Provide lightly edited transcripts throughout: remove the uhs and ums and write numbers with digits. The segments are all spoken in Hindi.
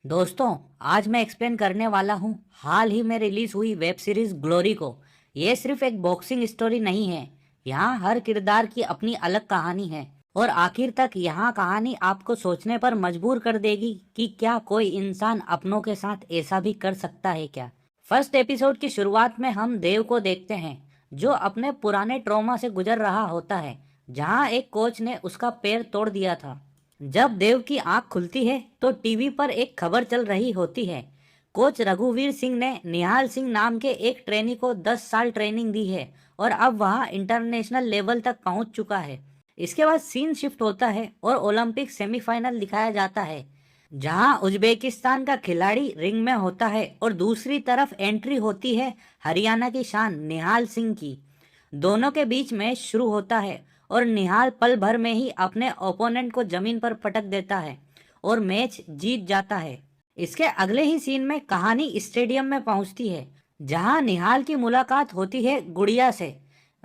दोस्तों, आज मैं एक्सप्लेन करने वाला हूँ हाल ही में रिलीज हुई वेब सीरीज ग्लोरी को। ये सिर्फ एक बॉक्सिंग स्टोरी नहीं है। यहाँ हर किरदार की अपनी अलग कहानी है और आखिर तक यहाँ कहानी आपको सोचने पर मजबूर कर देगी कि क्या कोई इंसान अपनों के साथ ऐसा भी कर सकता है क्या। फर्स्ट एपिसोड की शुरुआत में हम देव को देखते हैं, जो अपने पुराने ट्रॉमा से गुजर रहा होता है, जहाँ एक कोच ने उसका पैर तोड़ दिया था। जब देव की आंख खुलती है तो टीवी पर एक खबर चल रही होती है। कोच रघुवीर सिंह ने निहाल सिंह नाम के एक ट्रेनी को 10 साल ट्रेनिंग दी है और अब वह इंटरनेशनल लेवल तक पहुंच चुका है। इसके बाद सीन शिफ्ट होता है और ओलंपिक सेमीफाइनल दिखाया जाता है, जहां उज्बेकिस्तान का खिलाड़ी रिंग में होता है और दूसरी तरफ एंट्री होती है हरियाणा की शान निहाल सिंह की। दोनों के बीच मैच शुरू होता है और निहाल पल भर में ही अपने ओपोनेंट को जमीन पर पटक देता है और मैच जीत जाता है। इसके अगले ही सीन में कहानी स्टेडियम में पहुंचती है, जहां निहाल की मुलाकात होती है गुड़िया से।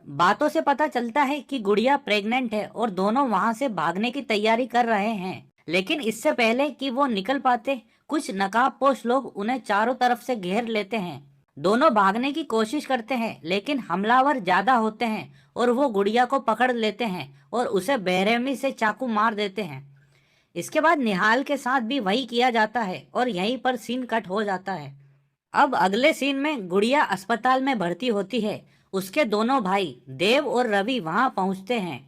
बातों से पता चलता है कि गुड़िया प्रेग्नेंट है और दोनों वहां से भागने की तैयारी कर रहे हैं। लेकिन इससे पहले कि वो निकल पाते, कुछ नकाबपोश लोग उन्हें चारों तरफ से घेर लेते हैं। दोनों भागने की कोशिश करते हैं, लेकिन हमलावर ज्यादा होते हैं और वो गुड़िया को पकड़ लेते हैं और उसे बेरहमी से चाकू मार देते हैं। इसके बाद निहाल के साथ भी वही किया जाता है और यहीं पर सीन कट हो जाता है। अब अगले सीन में गुड़िया अस्पताल में भर्ती होती है। उसके दोनों भाई देव और रवि वहां पहुंचते हैं।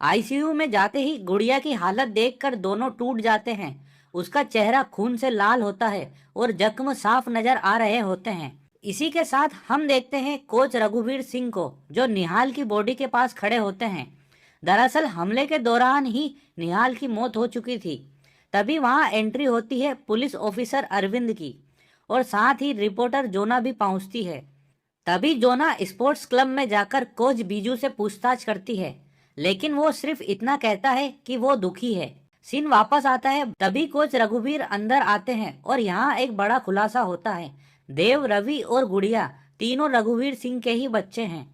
आईसीयू में जाते ही गुड़िया की हालत देखकर दोनों टूट जाते हैं। उसका चेहरा खून से लाल होता है और जख्म साफ नजर आ रहे होते हैं। इसी के साथ हम देखते हैं कोच रघुवीर सिंह को, जो निहाल की बॉडी के पास खड़े होते हैं। दरअसल हमले के दौरान ही निहाल की मौत हो चुकी थी। तभी वहां एंट्री होती है पुलिस ऑफिसर अरविंद की और साथ ही रिपोर्टर जोना भी पहुंचती है। तभी जोना स्पोर्ट्स क्लब में जाकर कोच बीजू से पूछताछ करती है, लेकिन वो सिर्फ इतना कहता है कि वो दुखी है। सीन वापस आता है, तभी कोच रघुवीर अंदर आते हैं और यहाँ एक बड़ा खुलासा होता है। देव, रवि और गुड़िया तीनों रघुवीर सिंह के ही बच्चे हैं।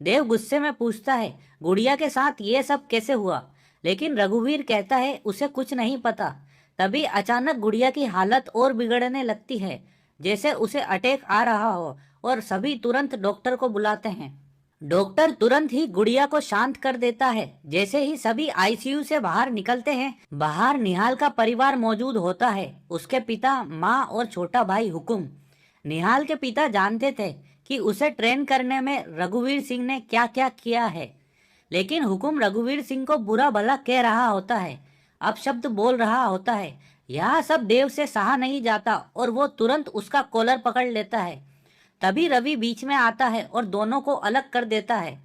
देव गुस्से में पूछता है गुड़िया के साथ ये सब कैसे हुआ, लेकिन रघुवीर कहता है उसे कुछ नहीं पता। तभी अचानक गुड़िया की हालत और बिगड़ने लगती है, जैसे उसे अटैक आ रहा हो, और सभी तुरंत डॉक्टर को बुलाते हैं। डॉक्टर तुरंत ही गुड़िया को शांत कर देता है। जैसे ही सभी आईसीयू से बाहर निकलते हैं, बाहर निहाल का परिवार मौजूद होता है। उसके पिता, माँ और छोटा भाई हुकुम। निहाल के पिता जानते थे कि उसे ट्रेन करने में रघुवीर सिंह ने क्या क्या किया है, लेकिन हुकुम रघुवीर सिंह को बुरा भला कह रहा होता है, अपशब्द बोल रहा होता है। यह सब देव से सहा नहीं जाता और वो तुरंत उसका कॉलर पकड़ लेता है। तभी रवि बीच में आता है और दोनों को अलग कर देता है।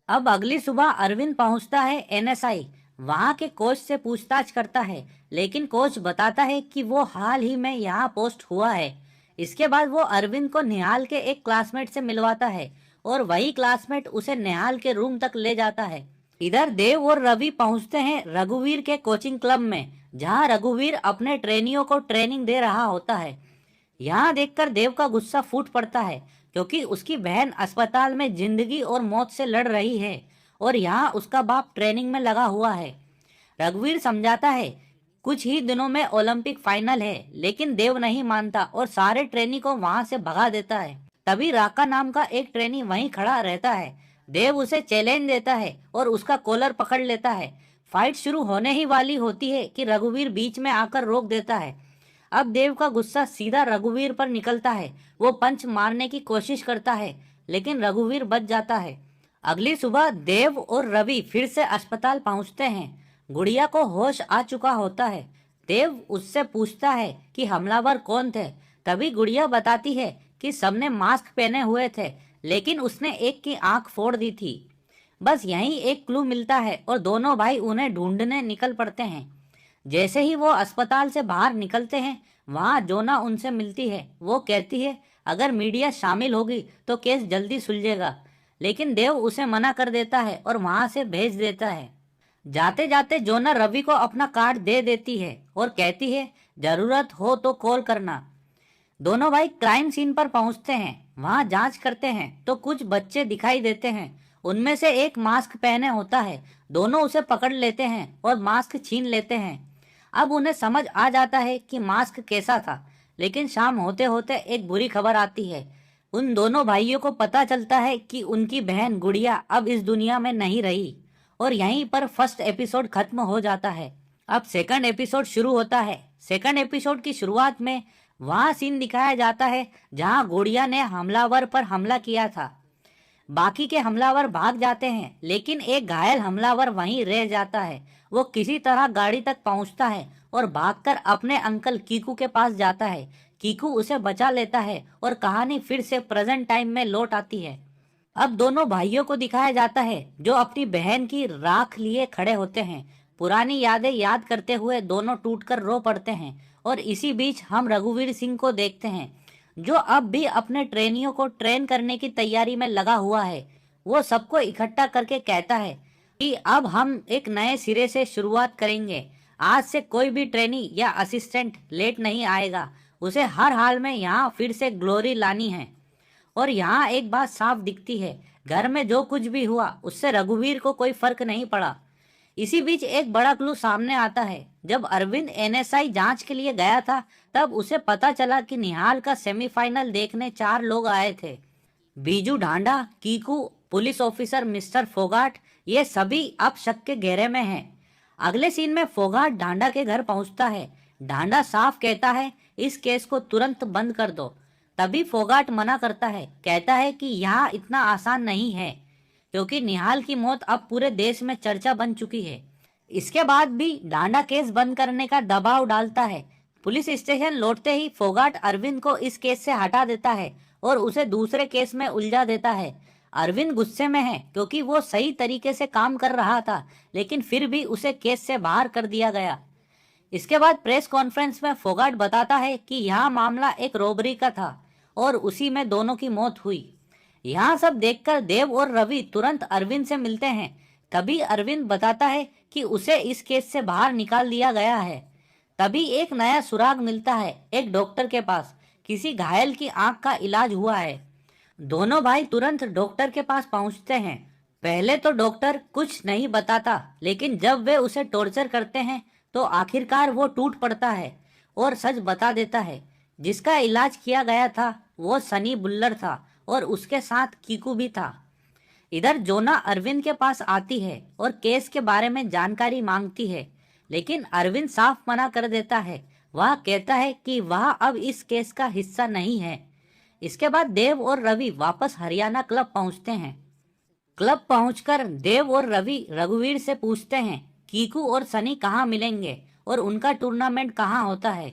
अब अगली सुबह अरविंद पहुंचता है एनएसआई। वहां के कोच से पूछताछ करता है, लेकिन कोच बताता है कि वो हाल ही में यहाँ पोस्ट हुआ है। इसके बाद वो अरविंद को निहाल के एक क्लासमेट से मिलवाता है और वही क्लासमेट उसे निहाल के रूम तक ले जाता है। इधर देव और रवि पहुंचते हैं रघुवीर के कोचिंग क्लब में, जहां रघुवीर अपने ट्रेनियों को ट्रेनिंग दे रहा होता है। यहाँ देखकर देव का गुस्सा फूट पड़ता है, क्योंकि उसकी बहन अस्पताल में जिंदगी और मौत से लड़ रही है और यहाँ उसका बाप ट्रेनिंग में लगा हुआ है। रघुवीर समझाता है कुछ ही दिनों में ओलंपिक फाइनल है, लेकिन देव नहीं मानता और सारे ट्रेनी को वहां से भगा देता है। तभी राका नाम का एक ट्रेनी वहीं खड़ा रहता है। देव उसे चैलेंज देता है और उसका कॉलर पकड़ लेता है। फाइट शुरू होने ही वाली होती है कि रघुवीर बीच में आकर रोक देता है। अब देव का गुस्सा सीधा रघुवीर पर निकलता है। वो पंच मारने की कोशिश करता है, लेकिन रघुवीर बच जाता है। अगली सुबह देव और रवि फिर से अस्पताल पहुंचते हैं। गुड़िया को होश आ चुका होता है। देव उससे पूछता है कि हमलावर कौन थे। तभी गुड़िया बताती है कि सबने मास्क पहने हुए थे, लेकिन उसने एक की आंख फोड़ दी थी। बस यहीं एक क्लू मिलता है और दोनों भाई उन्हें ढूंढने निकल पड़ते हैं। जैसे ही वो अस्पताल से बाहर निकलते हैं, वहां जोना उनसे मिलती है। वो कहती है अगर मीडिया शामिल होगी तो केस जल्दी सुलझेगा, लेकिन देव उसे मना कर देता है और वहां से भेज देता है। जाते जाते जोना रवि को अपना कार्ड दे देती है और कहती है जरूरत हो तो कॉल करना। दोनों भाई क्राइम सीन पर पहुंचते हैं। वहां जांच करते हैं तो कुछ बच्चे दिखाई देते हैं। उनमें से एक मास्क पहने होता है। दोनों उसे पकड़ लेते हैं और मास्क छीन लेते हैं। अब उन्हें समझ आ जाता है कि मास्क कैसा था, लेकिन शाम होते होते एक बुरी खबर आती है। उन दोनों भाइयों को पता चलता है कि उनकी बहन गुड़िया अब इस दुनिया में नहीं रही, और यहीं पर फर्स्ट एपिसोड खत्म हो जाता है। अब सेकंड एपिसोड शुरू होता है। सेकंड एपिसोड की शुरुआत में वहां सीन दिखाया जाता है जहां गुड़िया ने हमलावर पर हमला किया था। बाकी के हमलावर भाग जाते हैं, लेकिन एक घायल हमलावर वहीं रह जाता है। वो किसी तरह गाड़ी तक पहुंचता है और भागकर अपने अंकल कीकू के पास जाता है। कीकू उसे बचा लेता है और कहानी फिर से प्रेजेंट टाइम में लौट आती है। अब दोनों भाइयों को दिखाया जाता है जो अपनी बहन की राख लिए खड़े होते हैं। पुरानी यादें याद करते हुए दोनों टूटकर रो पड़ते हैं। और इसी बीच हम रघुवीर सिंह को देखते हैं जो अब भी अपने ट्रेनियों को ट्रेन करने की तैयारी में लगा हुआ है। वो सबको इकट्ठा करके कहता है कि अब हम एक नए सिरे से शुरुआत करेंगे। आज से कोई भी ट्रेनी या असिस्टेंट लेट नहीं आएगा। उसे हर हाल में यहाँ फिर से ग्लोरी लानी है। और यहाँ एक बात साफ दिखती है, घर में जो कुछ भी हुआ उससे रघुवीर को कोई फर्क नहीं पड़ा। इसी बीच एक बड़ा क्लू सामने आता है। जब अरविंद एनएसआई जांच के लिए गया था, तब उसे पता चला कि निहाल का सेमीफाइनल देखने 4 लोग आए थे। Biju Dhanda, Kiku, police officer mister Phogat, ये सभी अब शक के घेरे में हैं। अगले सीन में फोगाट ढांडा के घर पहुंचता है। ढांडा साफ कहता है इस केस को तुरंत बंद कर दो। तभी फोगाट मना करता है, कहता है कि यहाँ इतना आसान नहीं है, क्योंकि निहाल की मौत अब पूरे देश में चर्चा बन चुकी है। इसके बाद भी ढांडा केस बंद करने का दबाव डालता है। पुलिस स्टेशन लौटते ही फोगाट अरविंद को इस केस से हटा देता है और उसे दूसरे केस में उलझा देता है। अरविंद गुस्से में है क्योंकि वो सही तरीके से काम कर रहा था, लेकिन फिर भी उसे केस से बाहर कर दिया गया। इसके बाद प्रेस कॉन्फ्रेंस में फोगाट बताता है कि यह मामला एक रॉबरी का था और उसी में दोनों की मौत हुई। यहाँ सब देखकर देव और रवि तुरंत अरविंद से मिलते हैं। तभी अरविंद बताता है कि उसे इस केस से बाहर निकाल दिया गया है। तभी एक नया सुराग मिलता है। एक डॉक्टर के पास किसी घायल की आंख का इलाज हुआ है। दोनों भाई तुरंत डॉक्टर के पास पहुंचते हैं। पहले तो डॉक्टर कुछ नहीं बताता, लेकिन जब वे उसे टॉर्चर करते हैं तो आखिरकार वो टूट पड़ता है और सच बता देता है। जिसका इलाज किया गया था वो सनी बुल्लर था और उसके साथ कीकू भी था। इधर जोना अरविंद के पास आती है और केस के बारे में जानकारी मांगती है, लेकिन अरविंद साफ मना कर देता है। वह कहता है कि वह अब इस केस का हिस्सा नहीं है। इसके बाद देव और रवि वापस हरियाणा क्लब पहुंचते हैं। क्लब पहुंचकर देव और रवि रघुवीर से पूछते हैं कीकू और सनी कहाँ मिलेंगे और उनका टूर्नामेंट कहाँ होता है।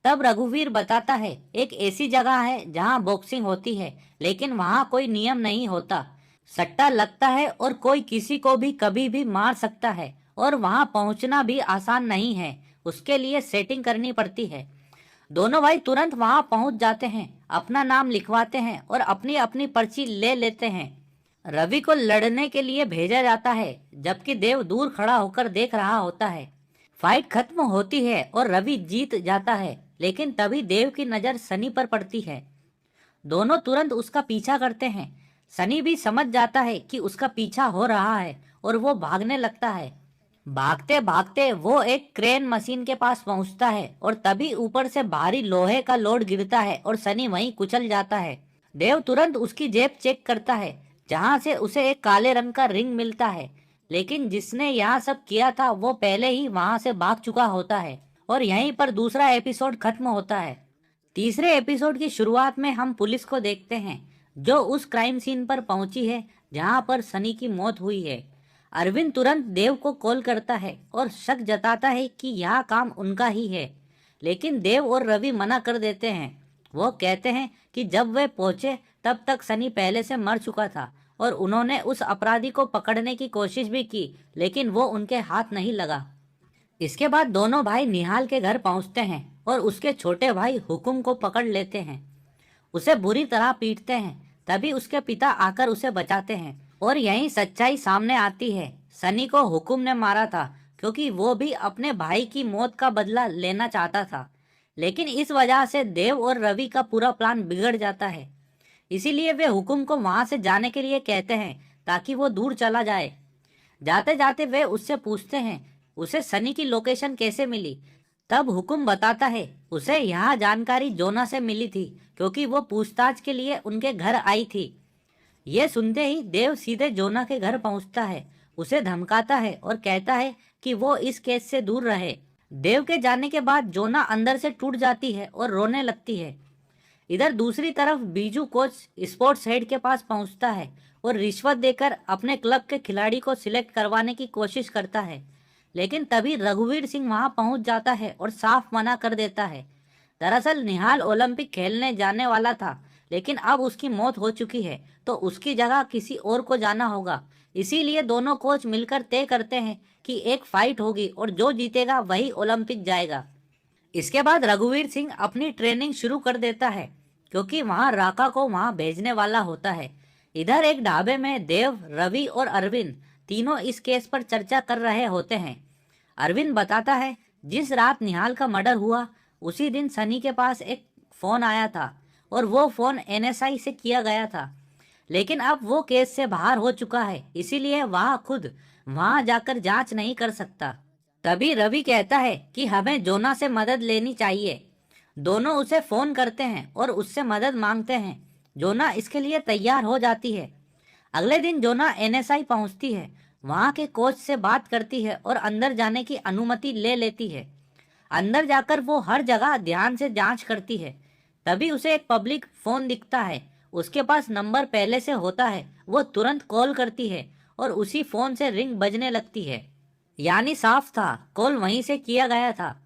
तब रघुवीर बताता है एक ऐसी जगह है जहाँ बॉक्सिंग होती है, लेकिन वहाँ कोई नियम नहीं होता। सट्टा लगता है और कोई किसी को भी कभी भी मार सकता है, और वहाँ पहुँचना भी आसान नहीं है, उसके लिए सेटिंग करनी पड़ती है। दोनों भाई तुरंत वहाँ पहुँच जाते हैं, अपना नाम लिखवाते हैं और अपनी अपनी पर्ची ले लेते हैं। रवि को लड़ने के लिए भेजा जाता है, जबकि देव दूर खड़ा होकर देख रहा होता है। फाइट खत्म होती है और रवि जीत जाता है, लेकिन तभी देव की नजर सनी पर पड़ती है। दोनों तुरंत उसका पीछा करते हैं। सनी भी समझ जाता है कि उसका पीछा हो रहा है और वो भागने लगता है। भागते भागते वो एक क्रेन मशीन के पास पहुंचता है और तभी ऊपर से भारी लोहे का लोड गिरता है और सनी वहीं कुचल जाता है। देव तुरंत उसकी जेब चेक करता है, जहां से उसे एक काले रंग का रिंग मिलता है, लेकिन जिसने यहाँ सब किया था वो पहले ही वहां से भाग चुका होता है। और यहीं पर दूसरा एपिसोड खत्म होता है। तीसरे एपिसोड की शुरुआत में हम पुलिस को देखते हैं जो उस क्राइम सीन पर पहुंची है जहां पर सनी की मौत हुई है। अरविंद तुरंत देव को कॉल करता है और शक जताता है कि यह काम उनका ही है, लेकिन देव और रवि मना कर देते हैं। वो कहते हैं कि जब वे पहुंचे तब तक सनी पहले से मर चुका था और उन्होंने उस अपराधी को पकड़ने की कोशिश भी की, लेकिन वो उनके हाथ नहीं लगा। इसके बाद दोनों भाई निहाल के घर पहुंचते हैं और उसके छोटे भाई हुकुम को पकड़ लेते हैं। उसे बुरी तरह पीटते हैं। तभी उसके पिता आकर उसे बचाते हैं और यही सच्चाई सामने आती है। सनी को हुकुम ने मारा था क्योंकि वो भी अपने भाई की मौत का बदला लेना चाहता था, लेकिन इस वजह से देव और रवि का पूरा प्लान बिगड़ जाता है। इसीलिए वे हुकुम को वहां से जाने के लिए कहते हैं ताकि वो दूर चला जाए। जाते जाते वे उससे पूछते हैं उसे सनी की लोकेशन कैसे मिली। तब हुक्म बताता है उसे यह जानकारी जोना से मिली थी क्योंकि वो पूछताछ के लिए उनके घर आई थी। ये सुनते ही देव सीधे जोना के घर पहुंचता है, उसे धमकाता है और कहता है कि वो इस केस से दूर रहे। देव के जाने के बाद जोना अंदर से टूट जाती है और रोने लगती है। इधर दूसरी तरफ बीजू कोच स्पोर्ट्स हेड के पास पहुंचता है और रिश्वत देकर अपने क्लब के खिलाड़ी को सिलेक्ट करवाने की कोशिश करता है, लेकिन तभी रघुवीर सिंह वहां पहुंच जाता है और साफ मना कर देता है। दरअसल निहाल ओलंपिक खेलने जाने वाला था, लेकिन अब उसकी मौत हो चुकी है तो उसकी जगह किसी और को जाना होगा। इसीलिए दोनों कोच मिलकर तय करते हैं कि एक फाइट होगी और जो जीतेगा वही ओलंपिक जाएगा। इसके बाद रघुवीर सिंह अपनी ट्रेनिंग शुरू कर देता है क्योंकि वहां राका को वहां भेजने वाला होता है। इधर एक ढाबे में देव, रवि और अरविंद तीनों इस केस पर चर्चा कर रहे होते हैं। अरविंद बताता है जिस रात निहाल का मर्डर हुआ उसी दिन सनी के पास एक फोन आया था और वो फोन एनएसआई से किया गया था, लेकिन अब वो केस से बाहर हो चुका है, इसीलिए वह खुद वहां जाकर जांच नहीं कर सकता। तभी रवि कहता है कि हमें जोना से मदद लेनी चाहिए। दोनों उसे फोन करते हैं और उससे मदद मांगते हैं। जोना इसके लिए तैयार हो जाती है। अगले दिन जोना एनएसआई पहुंचती है, वहां के कोच से बात करती है और अंदर जाने की अनुमति ले लेती है। अंदर जाकर वो हर जगह ध्यान से जांच करती है। तभी उसे एक पब्लिक फोन दिखता है, उसके पास नंबर पहले से होता है। वो तुरंत कॉल करती है और उसी फोन से रिंग बजने लगती है, यानी साफ था कॉल वहीं से किया गया था।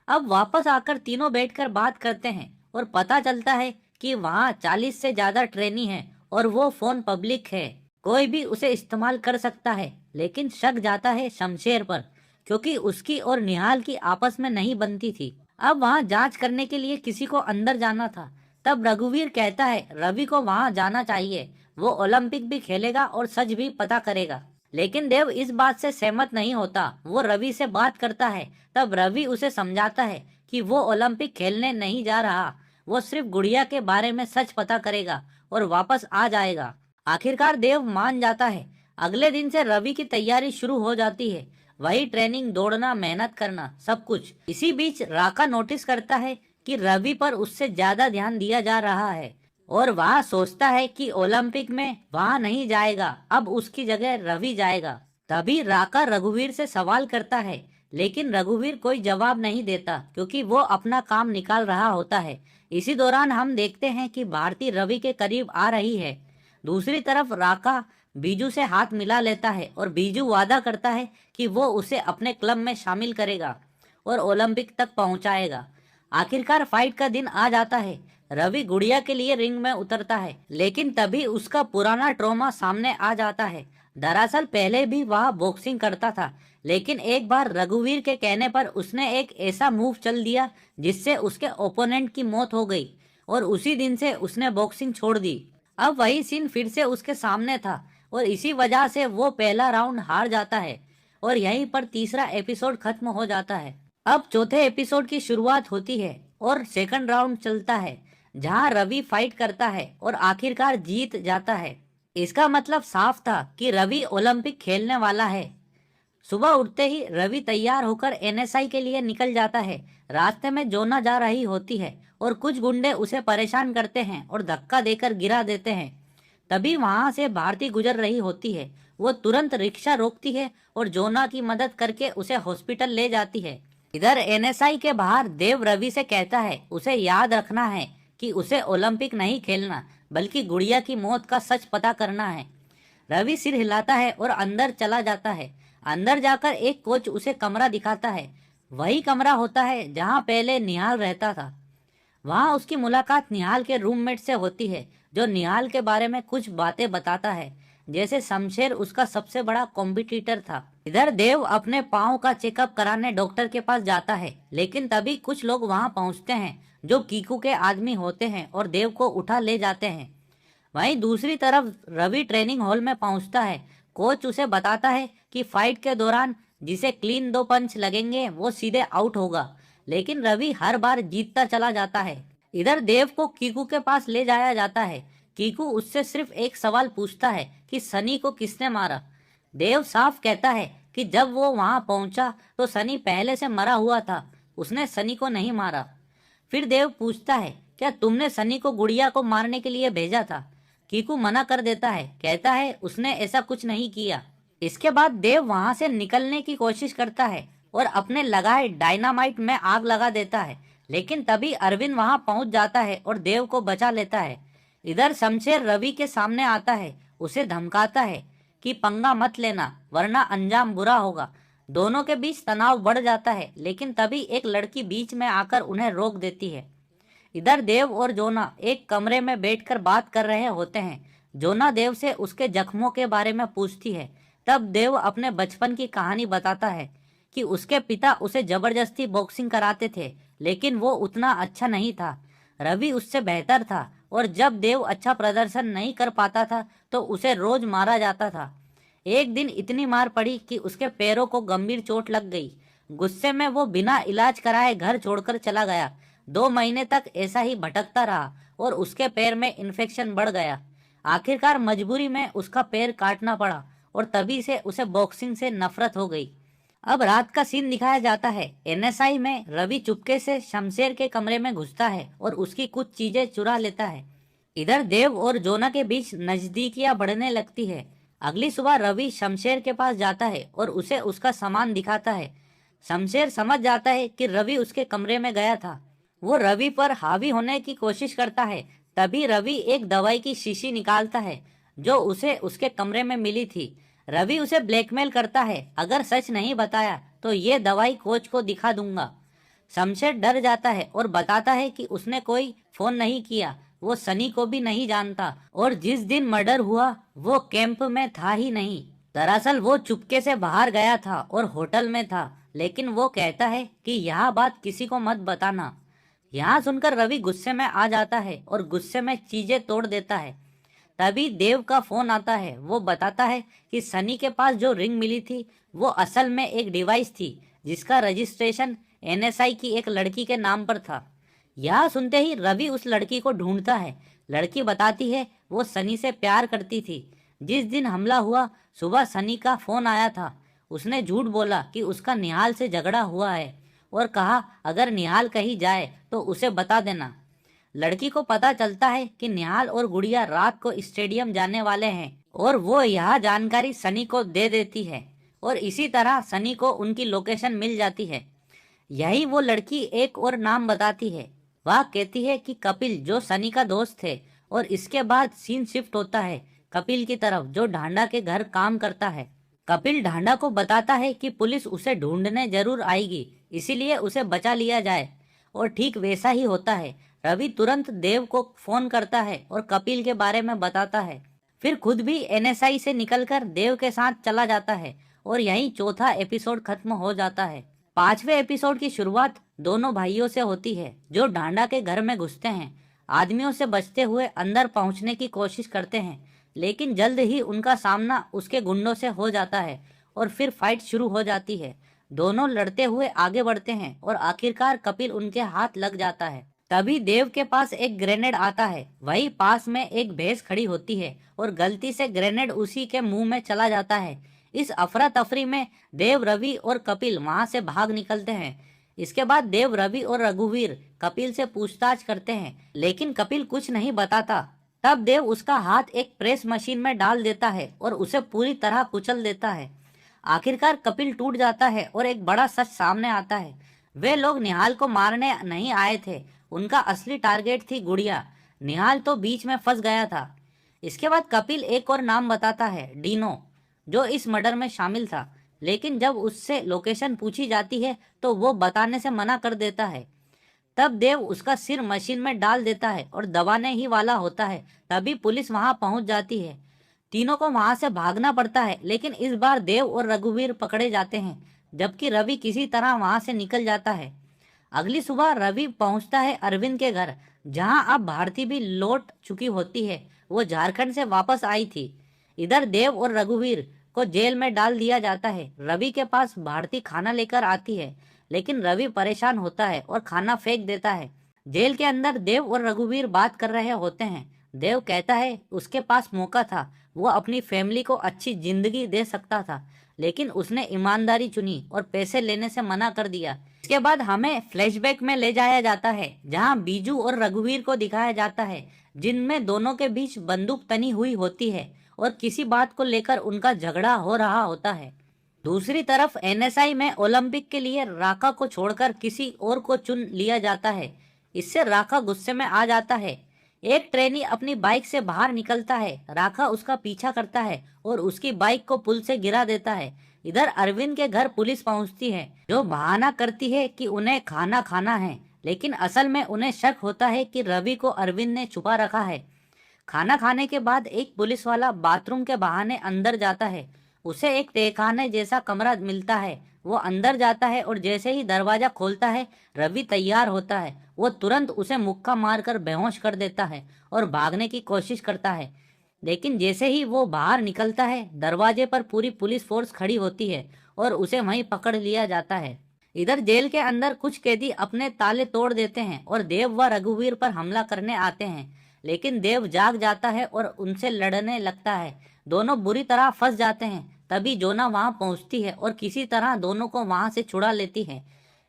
अब वापस आकर तीनों बैठकर बात करते हैं और पता चलता है कि वहाँ 40 से ज्यादा ट्रेनी हैं और वो फोन पब्लिक है, कोई भी उसे इस्तेमाल कर सकता है। लेकिन शक जाता है शमशेर पर क्योंकि उसकी और निहाल की आपस में नहीं बनती थी। अब वहाँ जांच करने के लिए किसी को अंदर जाना था। तब रघुवीर कहता है रवि को वहाँ जाना चाहिए, वो ओलंपिक भी खेलेगा और सच भी पता करेगा। लेकिन देव इस बात से सहमत नहीं होता, वो रवि से बात करता है। तब रवि उसे समझाता है कि वो ओलंपिक खेलने नहीं जा रहा, वो सिर्फ गुड़िया के बारे में सच पता करेगा और वापस आ जाएगा। आखिरकार देव मान जाता है। अगले दिन से रवि की तैयारी शुरू हो जाती है, वही ट्रेनिंग, दौड़ना, मेहनत करना, सब कुछ। इसी बीच राका नोटिस करता है कि रवि पर उससे ज्यादा ध्यान दिया जा रहा है और वह सोचता है कि ओलंपिक में वह नहीं जाएगा, अब उसकी जगह रवि जाएगा। तभी राका रघुवीर से सवाल करता है, लेकिन रघुवीर कोई जवाब नहीं देता क्योंकि वो अपना काम निकाल रहा होता है। इसी दौरान हम देखते हैं कि भारती रवि के करीब आ रही है। दूसरी तरफ राका बीजू से हाथ मिला लेता है और बीजू वादा करता है कि वो उसे अपने क्लब में शामिल करेगा और ओलंपिक तक पहुंचाएगा। आखिरकार फाइट का दिन आ जाता है। रवि गुड़िया के लिए रिंग में उतरता है, लेकिन तभी उसका पुराना ट्रॉमा सामने आ जाता है। दरअसल पहले भी वह बॉक्सिंग करता था, लेकिन एक बार रघुवीर के कहने पर उसने एक ऐसा मूव चल दिया जिससे उसके ओपोनेंट की मौत हो गई और उसी दिन से उसने बॉक्सिंग छोड़ दी। अब वही सीन फिर से उसके सामने था और इसी वजह से वो पहला राउंड हार जाता है और यहीं पर तीसरा एपिसोड खत्म हो जाता है। अब चौथे एपिसोड की शुरुआत होती है और सेकंड राउंड चलता है जहां रवि फाइट करता है और आखिरकार जीत जाता है। इसका मतलब साफ था कि रवि ओलंपिक खेलने वाला है। सुबह उठते ही रवि तैयार होकर एनएसआई के लिए निकल जाता है। रास्ते में जोना जा रही होती है और कुछ गुंडे उसे परेशान करते हैं और धक्का देकर गिरा देते हैं। तभी वहां से भारती गुजर रही होती है। वो तुरंत रिक्शा रोकती है और जोना की मदद करके उसे हॉस्पिटल ले जाती है। इधर एनएसआई के बाहर देव रवि से कहता है उसे याद रखना है कि उसे ओलंपिक नहीं खेलना बल्कि गुड़िया की मौत का सच पता करना है। रवि सिर हिलाता है और अंदर चला जाता है। अंदर जाकर एक कोच उसे कमरा दिखाता है। वही कमरा होता है जहां पहले निहाल रहता था। वहां उसकी मुलाकात निहाल के रूममेट से होती है जो निहाल के बारे में कुछ बातें बताता है, जैसे शमशेर उसका सबसे बड़ा कॉम्पिटिटर था। इधर देव अपने पाँव का चेकअप कराने डॉक्टर के पास जाता है, लेकिन तभी कुछ लोग वहां पहुंचते हैं जो कीकू के आदमी होते हैं और देव को उठा ले जाते हैं। वहीं दूसरी तरफ रवि ट्रेनिंग हॉल में पहुंचता है। कोच उसे बताता है कि फाइट के दौरान जिसे क्लीन 2 पंच लगेंगे वो सीधे आउट होगा, लेकिन रवि हर बार जीतता चला जाता है। इधर देव को कीकू के पास ले जाया जाता है। कीकू उससे सिर्फ एक सवाल पूछता है कि सनी को किसने मारा। देव साफ कहता है कि जब वो वहां पहुंचा तो सनी पहले से मरा हुआ था, उसने सनी को नहीं मारा। फिर देव पूछता है, क्या तुमने सनी को गुड़िया को मारने के लिए भेजा था? कीकू मना कर देता है, कहता है उसने ऐसा कुछ नहीं किया। इसके बाद देव वहां से निकलने की कोशिश करता है और अपने लगाए डायनामाइट में आग लगा देता है, लेकिन तभी अरविंद वहां पहुंच जाता है और देव को बचा लेता है। इधर शमशेर रवि के सामने आता है, उसे धमकाता है कि पंगा मत लेना वरना अंजाम बुरा होगा। दोनों के बीच तनाव बढ़ जाता है, लेकिन तभी एक लड़की बीच में आकर उन्हें रोक देती है। इधर देव और जोना एक कमरे में बैठकर बात कर रहे होते हैं। जोना देव से उसके जख्मों के बारे में पूछती है। तब देव अपने बचपन की कहानी बताता है कि उसके पिता उसे जबरदस्ती बॉक्सिंग कराते थे, लेकिन वो उतना अच्छा नहीं था। रवि उससे बेहतर था और जब देव अच्छा प्रदर्शन नहीं कर पाता था तो उसे रोज मारा जाता था। एक दिन इतनी मार पड़ी कि उसके पैरों को गंभीर चोट लग गई। गुस्से में वो बिना इलाज कराए घर छोड़कर चला गया। 2 महीने तक ऐसा ही भटकता रहा और उसके पैर में इन्फेक्शन बढ़ गया। आखिरकार मजबूरी में उसका पैर काटना पड़ा और तभी से उसे बॉक्सिंग से नफरत हो गई। अब रात का सीन दिखाया जाता है। एनएसआई में रवि चुपके से शमशेर के कमरे में घुसता है और उसकी कुछ चीजें चुरा लेता है। इधर देव और जोना के बीच नजदीकियां बढ़ने लगती है। अगली सुबह रवि शमशेर के पास जाता है और उसे उसका सामान दिखाता है। शमशेर समझ जाता है कि रवि उसके कमरे में गया था। वो रवि पर हावी होने की कोशिश करता है। तभी रवि एक दवाई की शीशी निकालता है जो उसे उसके कमरे में मिली थी। रवि उसे ब्लैकमेल करता है, अगर सच नहीं बताया तो ये दवाई कोच को दिखा दूंगा। शमशेर डर जाता है और बताता है कि उसने कोई फोन नहीं किया, वो सनी को भी नहीं जानता और जिस दिन मर्डर हुआ वो कैंप में था ही नहीं। दरअसल वो चुपके से बाहर गया था और होटल में था, लेकिन वो कहता है कि यह बात किसी को मत बताना। यहाँ सुनकर रवि गुस्से में आ जाता है और गुस्से में चीजें तोड़ देता है। तभी देव का फोन आता है। वो बताता है कि सनी के पास जो रिंग मिली थी वो असल में एक डिवाइस थी जिसका रजिस्ट्रेशन एनएसआई की एक लड़की के नाम पर था। यह सुनते ही रवि उस लड़की को ढूंढता है। लड़की बताती है वो सनी से प्यार करती थी। जिस दिन हमला हुआ सुबह सनी का फोन आया था। उसने झूठ बोला कि उसका निहाल से झगड़ा हुआ है और कहा अगर निहाल कहीं जाए तो उसे बता देना। लड़की को पता चलता है कि निहाल और गुड़िया रात को स्टेडियम जाने वाले हैं और वो यह जानकारी सनी को दे देती है और इसी तरह सनी को उनकी लोकेशन मिल जाती है। यही वो लड़की एक और नाम बताती है। वह कहती है कि कपिल जो सनी का दोस्त है और इसके बाद सीन शिफ्ट होता है कपिल की तरफ जो ढांडा के घर काम करता है। कपिल ढांडा को बताता है कि पुलिस उसे ढूंढने जरूर आएगी, इसीलिए उसे बचा लिया जाए और ठीक वैसा ही होता है। रवि तुरंत देव को फोन करता है और कपिल के बारे में बताता है। फिर खुद भी एनएसआई से निकलकर देव के साथ चला जाता है और यहीं चौथा एपिसोड खत्म हो जाता है। 5वें एपिसोड की शुरुआत दोनों भाइयों से होती है जो ढांडा के घर में घुसते हैं। आदमियों से बचते हुए अंदर पहुंचने की कोशिश करते हैं, लेकिन जल्द ही उनका सामना उसके गुंडों से हो जाता है और फिर फाइट शुरू हो जाती है। दोनों लड़ते हुए आगे बढ़ते हैं और आखिरकार कपिल उनके हाथ लग जाता है। तभी देव के पास एक ग्रेनेड आता है। वही पास में एक भैंस खड़ी होती है और गलती से ग्रेनेड उसी के मुंह में चला जाता है। इस अफरा तफरी में देव, रवि और कपिल वहां से भाग निकलते हैं। इसके बाद देव, रवि और रघुवीर कपिल से पूछताछ करते हैं, लेकिन कपिल कुछ नहीं बताता। तब देव उसका हाथ एक प्रेस मशीन में डाल देता है और उसे पूरी तरह कुचल देता है। आखिरकार कपिल टूट जाता है और एक बड़ा सच सामने आता है। वे लोग निहाल को मारने नहीं आए थे, उनका असली टारगेट थी गुड़िया। निहाल तो बीच में फंस गया था। इसके बाद कपिल एक और नाम बताता है, डीनो, जो इस मर्डर में शामिल था, लेकिन जब उससे लोकेशन पूछी जाती है तो वो बताने से मना कर देता है। तब देव उसका सिर मशीन में डाल देता है और दबाने ही वाला होता है। तभी पुलिस वहां पहुंच जाती है। तीनों को वहां से भागना पड़ता है, लेकिन इस बार देव और रघुवीर पकड़े जाते हैं, जबकि रवि किसी तरह वहां से निकल जाता है। अगली सुबह रवि पहुंचता है अरविंद के घर, जहां अब भारती भी लौट चुकी होती है। वो झारखंड से वापस आई थी। इधर देव और रघुवीर को जेल में डाल दिया जाता है। रवि के पास भारती खाना लेकर आती है, लेकिन रवि परेशान होता है और खाना फेंक देता है। जेल के अंदर देव और रघुवीर बात कर रहे होते हैं। देव कहता है उसके पास मौका था, वो अपनी फैमिली को अच्छी जिंदगी दे सकता था, लेकिन उसने ईमानदारी चुनी और पैसे लेने से मना कर दिया। इसके बाद हमें फ्लैशबैक में ले जाया जाता है जहां बीजू और रघुवीर को दिखाया जाता है जिनमें दोनों के बीच बंदूक तनी हुई होती है और किसी बात को लेकर उनका झगड़ा हो रहा होता है। दूसरी तरफ एनएसआई में ओलंपिक के लिए राका को छोड़कर किसी और को चुन लिया जाता है। इससे राका गुस्से में आ जाता है। एक ट्रेनी अपनी बाइक से बाहर निकलता है। राका उसका पीछा करता है और उसकी बाइक को पुल से गिरा देता है। इधर अरविंद के घर पुलिस पहुंचती है जो बहाना करती है कि उन्हें खाना खाना है, लेकिन असल में उन्हें शक होता है कि रवि को अरविंद ने छुपा रखा है। खाना खाने के बाद एक पुलिस वाला बाथरूम के बहाने अंदर जाता है। उसे एक तहखाने जैसा कमरा मिलता है। वो अंदर जाता है और जैसे ही दरवाजा खोलता है रवि तैयार होता है। वो तुरंत उसे मुक्का मारकर बेहोश कर देता है और भागने की कोशिश करता है, लेकिन जैसे ही वो बाहर निकलता है दरवाजे पर पूरी पुलिस फोर्स खड़ी होती है और उसे वहीं पकड़ लिया जाता है। इधर जेल के अंदर कुछ कैदी अपने ताले तोड़ देते हैं और देव व रघुवीर पर हमला करने आते हैं, लेकिन देव जाग जाता है और उनसे लड़ने लगता है। दोनों बुरी तरह फंस जाते हैं। तभी जोना वहां पहुंचती है और किसी तरह दोनों को वहां से छुड़ा लेती है।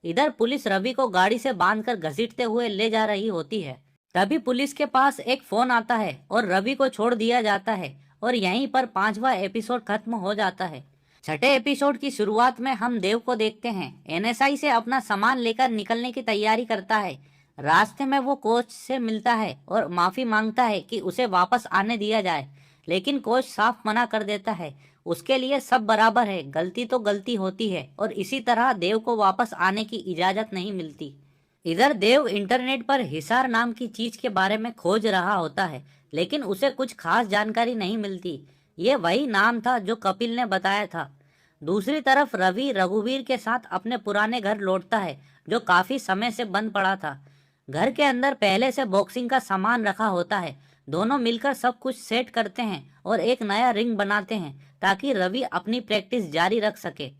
इधर पुलिस रवि को गाड़ी से बांधकर घसीटते हुए ले जा रही होती है। तभी पुलिस के पास एक फोन आता है और रवि को छोड़ दिया जाता है और यहीं पर 5वां एपिसोड खत्म हो जाता है। छठे एपिसोड की शुरुआत में हम देव को देखते हैं। एनएसआई से अपना सामान लेकर निकलने की तैयारी करता है। रास्ते में वो कोच से मिलता है और माफी मांगता है कि उसे वापस आने दिया जाए, लेकिन कोच साफ मना कर देता है। उसके लिए सब बराबर है, गलती तो गलती होती है और इसी तरह देव को वापस आने की इजाजत नहीं मिलती। इधर देव इंटरनेट पर हिसार नाम की चीज के बारे में खोज रहा होता है, लेकिन उसे कुछ खास जानकारी नहीं मिलती। ये वही नाम था जो कपिल ने बताया था। दूसरी तरफ रवि रघुवीर के साथ अपने पुराने घर लौटता है जो काफी समय से बंद पड़ा था। घर के अंदर पहले से बॉक्सिंग का सामान रखा होता है। दोनों मिलकर सब कुछ सेट करते हैं और एक नया रिंग बनाते हैं ताकि रवि अपनी प्रैक्टिस जारी रख सके।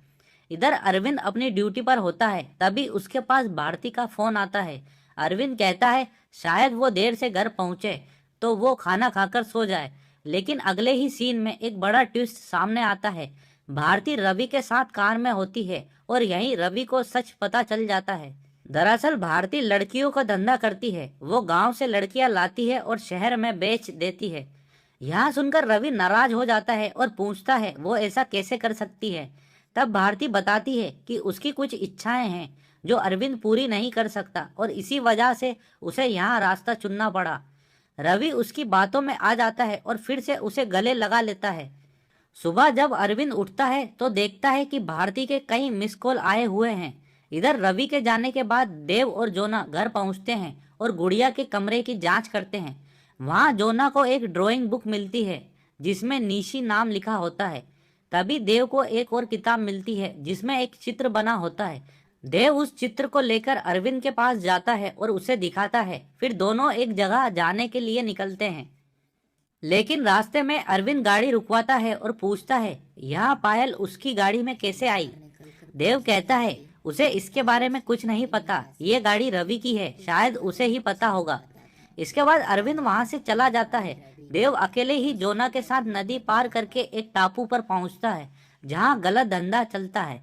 इधर अरविंद अपनी ड्यूटी पर होता है। तभी उसके पास भारती का फोन आता है। अरविंद कहता है शायद वो देर से घर पहुंचे तो वो खाना खाकर सो जाए, लेकिन अगले ही सीन में एक बड़ा ट्विस्ट सामने आता है। भारती रवि के साथ कार में होती है और यहीं रवि को सच पता चल जाता है। दरअसल भारती लड़कियों का धंधा करती है। वो गांव से लड़कियां लाती है और शहर में बेच देती है। यहाँ सुनकर रवि नाराज हो जाता है और पूछता है वो ऐसा कैसे कर सकती है। तब भारती बताती है कि उसकी कुछ इच्छाएं हैं जो अरविंद पूरी नहीं कर सकता और इसी वजह से उसे यहाँ रास्ता चुनना पड़ा। रवि उसकी बातों में आ जाता है और फिर से उसे गले लगा लेता है। सुबह जब अरविंद उठता है तो देखता है कि भारती के कई मिस कॉल आए हुए हैं। इधर रवि के जाने के बाद देव और जोना घर पहुंचते हैं और गुड़िया के कमरे की जांच करते हैं। वहां जोना को एक ड्राइंग बुक मिलती है जिसमें निशी नाम लिखा होता है। तभी देव को एक और किताब मिलती है जिसमें एक चित्र बना होता है। देव उस चित्र को लेकर अरविंद के पास जाता है और उसे दिखाता है। फिर दोनों एक जगह जाने के लिए निकलते हैं, लेकिन रास्ते में अरविंद गाड़ी रुकवाता है और पूछता है यहाँ पायल उसकी गाड़ी में कैसे आई। देव कहता है उसे इसके बारे में कुछ नहीं पता, ये गाड़ी रवि की है, शायद उसे ही पता होगा। इसके बाद अरविंद वहां से चला जाता है। देव अकेले ही जोना के साथ नदी पार करके एक टापू पर पहुंचता है जहां गलत धंधा चलता है।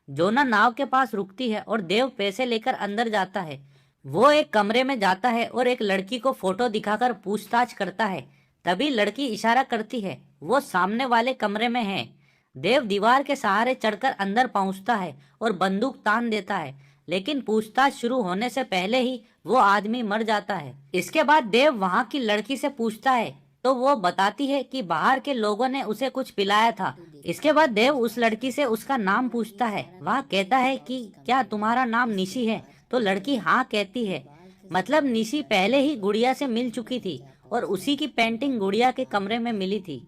जोना नाव के पास रुकती है और देव पैसे लेकर अंदर जाता है। वो एक कमरे में जाता है और एक लड़की को फोटो दिखाकर पूछताछ करता है। तभी लड़की इशारा करती है वो सामने वाले कमरे में है। देव दीवार के सहारे चढ़कर अंदर पहुंचता है और बंदूक तान देता है, लेकिन पूछताछ शुरू होने से पहले ही वो आदमी मर जाता है। इसके बाद देव वहां की लड़की से पूछता है तो वो बताती है कि बाहर के लोगों ने उसे कुछ पिलाया था। इसके बाद देव उस लड़की से उसका नाम पूछता है। वह कहता है कि क्या तुम्हारा नाम निशी है? तो लड़की हाँ कहती है। मतलब निशी पहले ही गुड़िया से मिल चुकी थी और उसी की पेंटिंग गुड़िया के कमरे में मिली थी।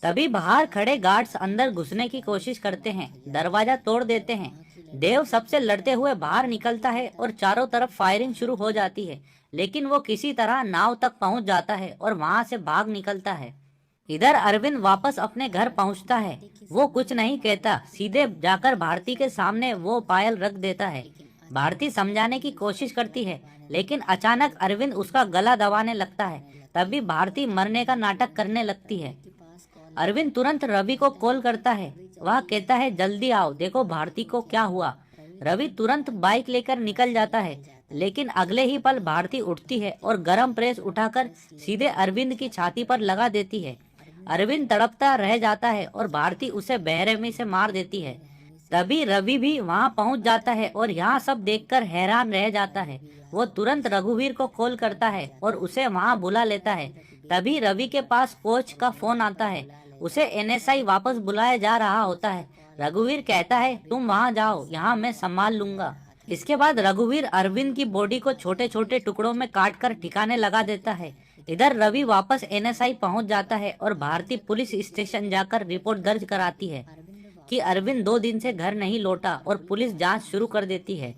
तभी बाहर खड़े गार्ड्स अंदर घुसने की कोशिश करते हैं, दरवाजा तोड़ देते हैं। देव सबसे लड़ते हुए बाहर निकलता है और चारों तरफ फायरिंग शुरू हो जाती है, लेकिन वो किसी तरह नाव तक पहुंच जाता है और वहां से भाग निकलता है। इधर अरविंद वापस अपने घर पहुंचता है। वो कुछ नहीं कहता, सीधे जाकर भारती के सामने वो पायल रख देता है। भारती समझाने की कोशिश करती है, लेकिन अचानक अरविंद उसका गला दबाने लगता है। तभी भारती मरने का नाटक करने लगती है। अरविंद तुरंत रवि को कॉल करता है। वह कहता है जल्दी आओ, देखो भारती को क्या हुआ। रवि तुरंत बाइक लेकर निकल जाता है, लेकिन अगले ही पल भारती उठती है और गरम प्रेस उठाकर सीधे अरविंद की छाती पर लगा देती है। अरविंद तड़पता रह जाता है और भारती उसे बेरहमी से मार देती है। तभी रवि भी वहां पहुंच जाता है और यहाँ सब देखकर हैरान रह जाता है। वो तुरंत रघुवीर को कॉल करता है और उसे वहां बुला लेता है। तभी रवि के पास कोच का फोन आता है। उसे एनएसआई वापस बुलाया जा रहा होता है। रघुवीर कहता है तुम वहां जाओ, यहाँ मैं संभाल लूंगा। इसके बाद रघुवीर अरविंद की बॉडी को छोटे छोटे टुकड़ों में काटकर ठिकाने लगा देता है। इधर रवि वापस एनएसआई पहुंच जाता है और भारतीय पुलिस स्टेशन जाकर रिपोर्ट दर्ज कराती है कि अरविंद 2 दिन से घर नहीं लौटा और पुलिस जांच शुरू कर देती है।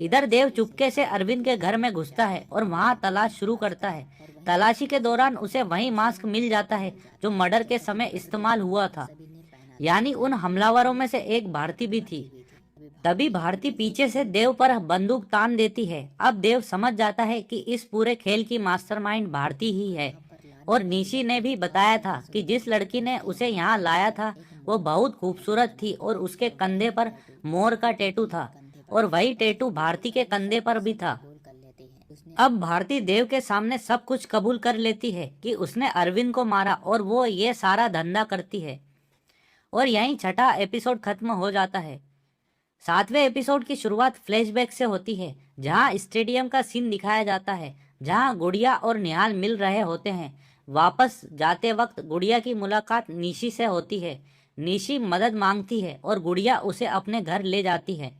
इधर देव चुपके से अरविंद के घर में घुसता है और वहां तलाश शुरू करता है। तलाशी के दौरान उसे वही मास्क मिल जाता है जो मर्डर के समय इस्तेमाल हुआ था, यानी उन हमलावरों में से एक भारती भी थी। तभी भारती पीछे से देव पर बंदूक तान देती है। अब देव समझ जाता है कि इस पूरे खेल की मास्टरमाइंड भारती ही है। और निशी ने भी बताया था कि जिस लड़की ने उसे यहाँ लाया था वो बहुत खूबसूरत थी और उसके कंधे पर मोर का टैटू था और वही टैटू भारती के कंधे पर भी था। अब भारती देव के सामने सब कुछ कबूल कर लेती है कि उसने अरविंद को मारा और वो ये सारा धंधा करती है। और यहीं छठा एपिसोड खत्म हो जाता है। 7वें एपिसोड की शुरुआत फ्लैशबैक से होती है, जहां स्टेडियम का सीन दिखाया जाता है, जहां गुड़िया और निहाल मिल रहे होते हैं। वापस जाते वक्त गुड़िया की मुलाकात निशी से होती है। निशी मदद मांगती है और गुड़िया उसे अपने घर ले जाती है।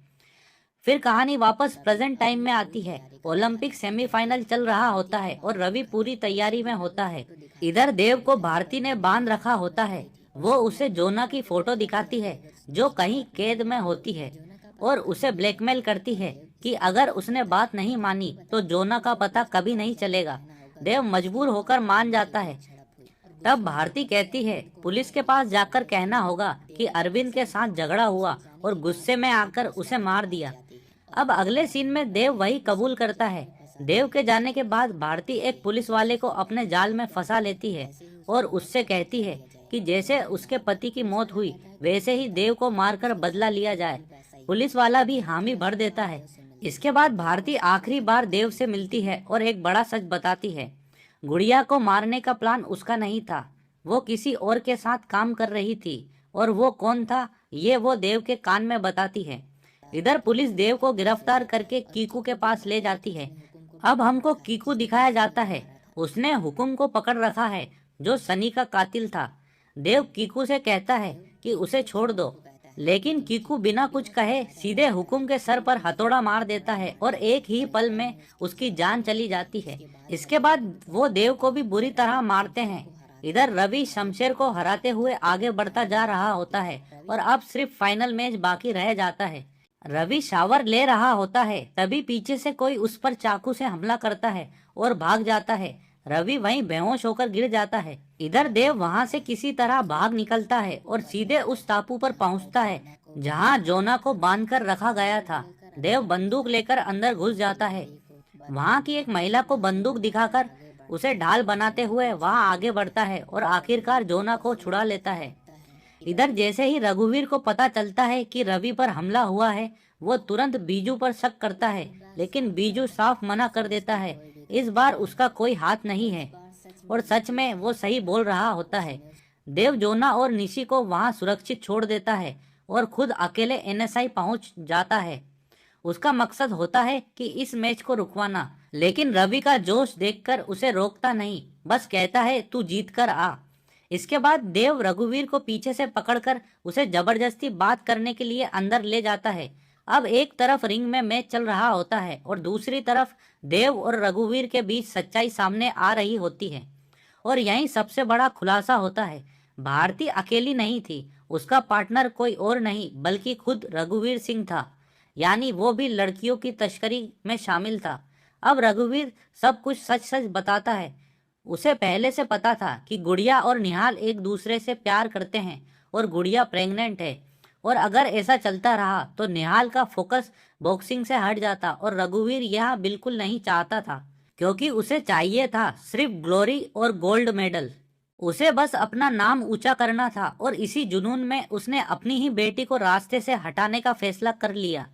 फिर कहानी वापस प्रेजेंट टाइम में आती है। ओलंपिक सेमीफाइनल चल रहा होता है और रवि पूरी तैयारी में होता है। इधर देव को भारती ने बांध रखा होता है। वो उसे जोना की फोटो दिखाती है जो कहीं कैद में होती है और उसे ब्लैकमेल करती है कि अगर उसने बात नहीं मानी तो जोना का पता कभी नहीं चलेगा। देव मजबूर होकर मान जाता है। तब भारती कहती है पुलिस के पास जाकर कहना होगा कि अरविंद के साथ झगड़ा हुआ और गुस्से में आकर उसे मार दिया। अब अगले सीन में देव वही कबूल करता है। देव के जाने के बाद भारती एक पुलिस वाले को अपने जाल में फंसा लेती है और उससे कहती है कि जैसे उसके पति की मौत हुई वैसे ही देव को मारकर बदला लिया जाए। पुलिस वाला भी हामी भर देता है। इसके बाद भारती आखिरी बार देव से मिलती है और एक बड़ा सच बताती है। गुड़िया को मारने का प्लान उसका नहीं था, वो किसी और के साथ काम कर रही थी और वो कौन था ये वो देव के कान में बताती है। इधर पुलिस देव को गिरफ्तार करके कीकू के पास ले जाती है। अब हमको कीकू दिखाया जाता है। उसने हुकुम को पकड़ रखा है जो सनी का कातिल था। देव कीकू से कहता है कि उसे छोड़ दो, लेकिन कीकू बिना कुछ कहे सीधे हुकुम के सर पर हथौड़ा मार देता है और एक ही पल में उसकी जान चली जाती है। इसके बाद वो देव को भी बुरी तरह मारते हैं। इधर रवि शमशेर को हराते हुए आगे बढ़ता जा रहा होता है और अब सिर्फ फाइनल मैच बाकी रह जाता है। रवि शावर ले रहा होता है, तभी पीछे से कोई उस पर चाकू से हमला करता है और भाग जाता है। रवि वहीं बेहोश होकर गिर जाता है। इधर देव वहां से किसी तरह भाग निकलता है और सीधे उस टापू पर पहुंचता है जहां जोना को बांधकर रखा गया था। देव बंदूक लेकर अंदर घुस जाता है। वहां की एक महिला को बंदूक दिखाकर उसे ढाल बनाते हुए वहां आगे बढ़ता है और आखिरकार जोना को छुड़ा लेता है। इधर जैसे ही रघुवीर को पता चलता है कि रवि पर हमला हुआ है, वो तुरंत बीजू पर शक करता है, लेकिन बीजू साफ मना कर देता है। इस बार उसका कोई हाथ नहीं है और सच में वो सही बोल रहा होता है। देव जोना और निशी को वहां सुरक्षित छोड़ देता है और खुद अकेले एनएसआई पहुंच जाता है। उसका मकसद होता है कि इस मैच को रुकवाना, लेकिन रवि का जोश देखकर उसे रोकता नहीं, बस कहता है तू जीत कर आ। इसके बाद देव रघुवीर को पीछे से पकड़कर उसे जबरदस्ती बात करने के लिए अंदर ले जाता है। अब एक तरफ रिंग में मैच चल रहा होता है और दूसरी तरफ देव और रघुवीर के बीच सच्चाई सामने आ रही होती है। और यहीं सबसे बड़ा खुलासा होता है, भारती अकेली नहीं थी, उसका पार्टनर कोई और नहीं बल्कि खुद रघुवीर सिंह था, यानी वो भी लड़कियों की तस्करी में शामिल था। अब रघुवीर सब कुछ सच सच बताता है। उसे पहले से पता था कि गुड़िया और निहाल एक दूसरे से प्यार करते हैं और गुड़िया प्रेग्नेंट है, और अगर ऐसा चलता रहा तो निहाल का फोकस बॉक्सिंग से हट जाता और रघुवीर यह बिल्कुल नहीं चाहता था, क्योंकि उसे चाहिए था सिर्फ ग्लोरी और गोल्ड मेडल। उसे बस अपना नाम ऊंचा करना था और इसी जुनून में उसने अपनी ही बेटी को रास्ते से हटाने का फैसला कर लिया।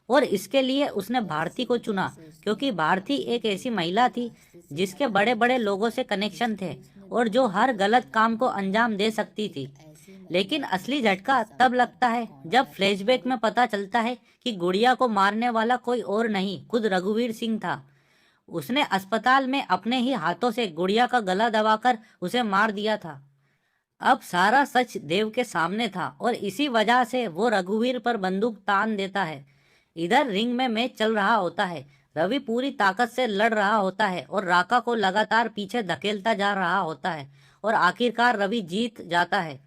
और इसके लिए उसने भारती को चुना, क्योंकि भारती एक ऐसी महिला थी जिसके बड़े बड़े लोगों से कनेक्शन थे और जो हर गलत काम को अंजाम दे सकती थी। लेकिन असली झटका तब लगता है जब फ्लैशबैक में पता चलता है कि गुड़िया को मारने वाला कोई और नहीं, खुद रघुवीर सिंह था। उसने अस्पताल में अपने ही हाथों से गुड़िया का गला दबाकर उसे मार दिया था। अब सारा सच देव के सामने था और इसी वजह से वो रघुवीर पर बंदूक तान देता है। इधर रिंग में मैच चल रहा होता है। रवि पूरी ताकत से लड़ रहा होता है और राका को लगातार पीछे धकेलता जा रहा होता है और आखिरकार रवि जीत जाता है।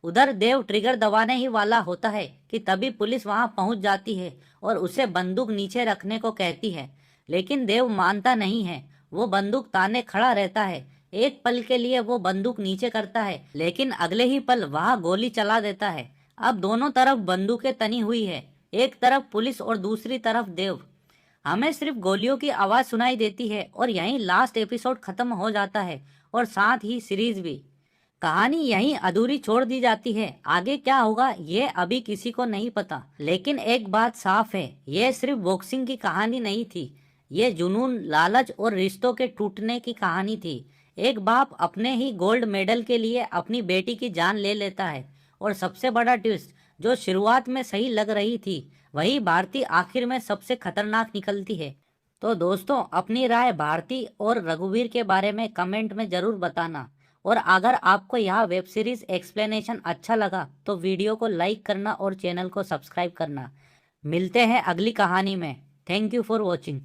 उधर देव ट्रिगर दबाने ही वाला होता है कि तभी पुलिस वहां पहुंच जाती है और उसे बंदूक नीचे रखने को कहती है। लेकिन देव मानता नहीं है। वो बंदूक ताने खड़ा रहता है। एक पल के लिए वो बंदूक नीचे करता है, लेकिन अगले ही पल वह गोली चला देता है। अब दोनों तरफ बंदूकें तनी हुई है, एक तरफ पुलिस और दूसरी तरफ देव। हमें सिर्फ गोलियों की आवाज सुनाई देती है और यहीं लास्ट एपिसोड खत्म हो जाता है और साथ ही सीरीज भी। कहानी यहीं अधूरी छोड़ दी जाती है। आगे क्या होगा ये अभी किसी को नहीं पता, लेकिन एक बात साफ है, ये सिर्फ बॉक्सिंग की कहानी नहीं थी। ये जुनून, लालच और रिश्तों के टूटने की कहानी थी। एक बाप अपने ही गोल्ड मेडल के लिए अपनी बेटी की जान ले लेता है और सबसे बड़ा ट्विस्ट, जो शुरुआत में सही लग रही थी वही भारती आखिर में सबसे खतरनाक निकलती है। तो दोस्तों, अपनी राय भारती और रघुवीर के बारे में कमेंट में जरूर बताना। और अगर आपको यह वेब सीरीज एक्सप्लेनेशन अच्छा लगा तो वीडियो को लाइक करना और चैनल को सब्सक्राइब करना। मिलते हैं अगली कहानी में। Thank you for watching.